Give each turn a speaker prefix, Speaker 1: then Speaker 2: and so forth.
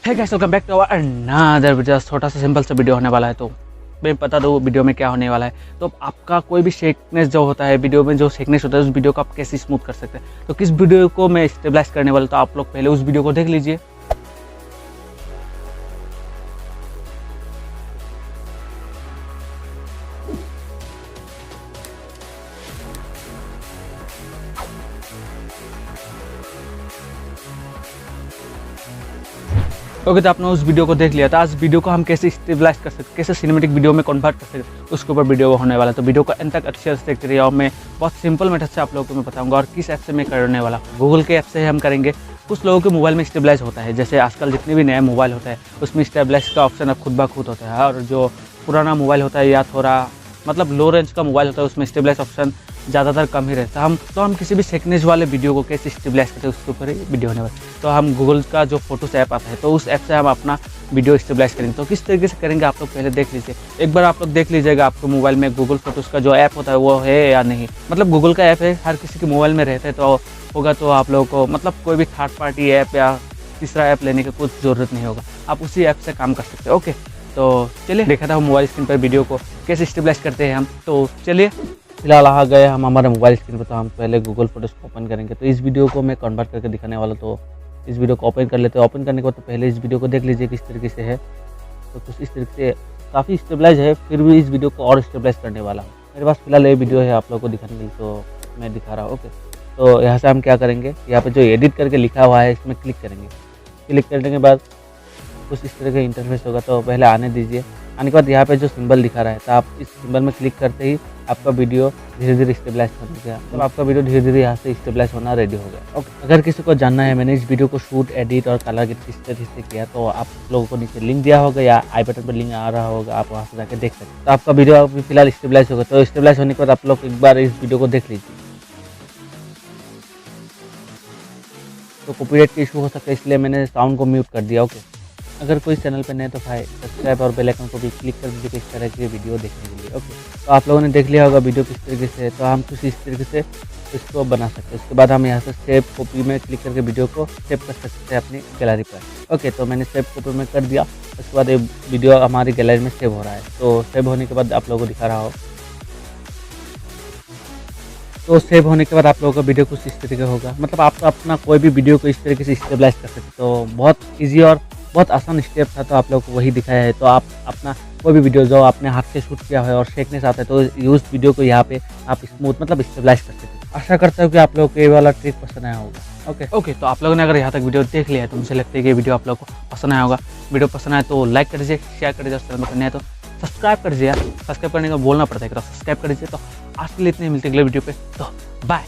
Speaker 1: है guys, welcome back to our another video. छोटा सा सिंपल सा वीडियो होने वाला है, तो मैं बता दूँ वीडियो में क्या होने वाला है। तो आपका कोई भी शेकनेस जो होता है, वीडियो में जो शेकनेस होता है, उस वीडियो को आप कैसे स्मूथ कर सकते हैं। तो किस वीडियो को मैं स्टेबलाइज करने वाला, तो आप लोग पहले उस वीडियो को देख लीजिए। ओके, तो आपने उस वीडियो को देख लिया। तो आज वीडियो को हम कैसे स्टेबलाइज कर सकते, कैसे सिनेमेटिक वीडियो में कन्वर्ट कर सकते, उसके ऊपर वीडियो होने वाला है। तो वीडियो को एंड तक अच्छे से देखते रहिए और मैं बहुत सिंपल मेथड से आप लोगों को मैं बताऊंगा। और किस ऐप से मैं करने वाला हूँ, गूगल के ऐप से हम करेंगे। कुछ लोगों के मोबाइल में स्टेबलाइज होता है, जैसे आजकल जितने भी नए मोबाइल होता है उसमें स्टेबलाइज का ऑप्शन अब खुद ब खुद होता है। और जो पुराना मोबाइल होता है या थोड़ा मतलब लो रेंज का मोबाइल होता है, उसमें स्टेबलाइज ऑप्शन ज़्यादातर कम ही रहता है। हम किसी भी शेकनेस वाले वीडियो को कैसे स्टेबलाइज करते हैं, उसके ऊपर ही वीडियो होने वाला है। तो हम गूगल का जो फोटोस ऐप आता है, तो उस ऐप से हम अपना वीडियो स्टेबलाइज करेंगे। तो किस तरीके से करेंगे आप लोग पहले देख लीजिए। एक बार आप लोग देख लीजिएगा आपके मोबाइल में गूगल फोटोज़ का जो ऐप होता है वो है या नहीं। मतलब गूगल का ऐप है, हर किसी के मोबाइल में रहता है तो होगा। तो आप लोगों को मतलब कोई भी थर्ड पार्टी ऐप या तीसरा ऐप लेने की कुछ ज़रूरत नहीं होगा, आप उसी ऐप से काम कर सकते हैं। ओके, तो चलिए देखा था मोबाइल स्क्रीन पर वीडियो को कैसे स्टेबलाइज करते हैं हम। तो चलिए फिलहाल आ गए हम हमारे मोबाइल स्क्रीन पर। तो हम पहले गूगल फोटोज़ को ओपन करेंगे। तो इस वीडियो को मैं कन्वर्ट करके दिखाने वाला, तो इस वीडियो को ओपन कर लेते हैं। ओपन करने के बाद तो पहले इस वीडियो को देख लीजिए किस तरीके से है। तो कुछ इस तरीके से काफ़ी स्टेबलाइज है, फिर भी इस वीडियो को और स्टेबलाइज करने वाला हूँ। मेरे पास फिलहाल ये वीडियो है आप लोगों को दिखाने के लिए, तो मैं दिखा रहा हूँ। ओके, तो यहाँ से हम क्या करेंगे, यहाँ पे जो एडिट करके लिखा हुआ है इसमें क्लिक करेंगे। क्लिक करने के बाद कुछ इस तरह का इंटरफेस होगा, तो पहले आने दीजिए। आने के बाद यहाँ पे जो सिंबल दिखा रहा है, तो आप इस सिंबल में क्लिक करते ही आपका वीडियो धीरे धीरे स्टेबलाइज हो गया। तो आपका वीडियो धीरे धीरे यहाँ से स्टेबलाइज होना रेडी हो गया। ओके, अगर किसी को जानना है मैंने इस वीडियो को शूट, एडिट और कलर किस तरीके से किया, तो आप लोगों को नीचे लिंक दिया होगा या आई बटन पर लिंक आ रहा होगा, आप वहाँ से जाकर देख सकते हैं। तो आपका वीडियो अभी फिलहाल स्टेबलाइज होगा। तो स्टेबलाइज होने के बाद आप लोग एक बार इस वीडियो को देख लीजिए। तो कॉपीराइट का इशू हो सकता है, इसलिए मैंने साउंड को म्यूट कर दिया। ओके, अगर कोई चैनल पर नए तो भाई सब्सक्राइब और बेल आइकन को भी क्लिक कर दीजिए इस तरह की वीडियो देखने के लिए। ओके, तो आप लोगों ने देख लिया होगा वीडियो किस तरीके से है। तो हम कुछ इस तरीके से इसको बना सकते हैं। उसके बाद हम यहाँ से सेव कॉपी में क्लिक करके वीडियो को सेव कर सकते हैं अपनी गैलरी पर। ओके, तो मैंने सेव कॉपी में कर दिया। उसके बाद ये वीडियो हमारी गैलरी में सेव हो रहा है। तो सेव होने के बाद आप लोगों को दिखा रहा हो। तो सेव होने के बाद आप लोगों का वीडियो कुछ इस तरीके होगा। मतलब आप अपना कोई भी वीडियो को इस तरीके से स्टेबलाइज कर सकते। तो बहुत ईजी और बहुत आसान स्टेप था, तो आप लोग को वही दिखाया है। तो आप अपना कोई भी वीडियो जो आपने हाथ से शूट किया है और शेकनेस आता है, तो उस वीडियो को यहाँ पे आप स्मूथ मतलब स्टेबलाइज कर सकते हैं। आशा करता हूँ कि आप लोगों को ये वाला ट्रिक पसंद आया होगा। ओके, तो आप लोगों ने अगर यहाँ तक वीडियो देख लिया है, तो मुझे लगता है कि ये वीडियो आप लोगों को पसंद आया होगा। वीडियो पसंद आए तो लाइक कर दीजिए, शेयर कर दीजिए, चैनल में करना है तो सब्सक्राइब कर दीजिए। सब्सक्राइब करने का बोलना पड़ता है, सब्सक्राइब कर दीजिए। तो आज के लिए इतने मिलते अगले वीडियो पे, तो बाय।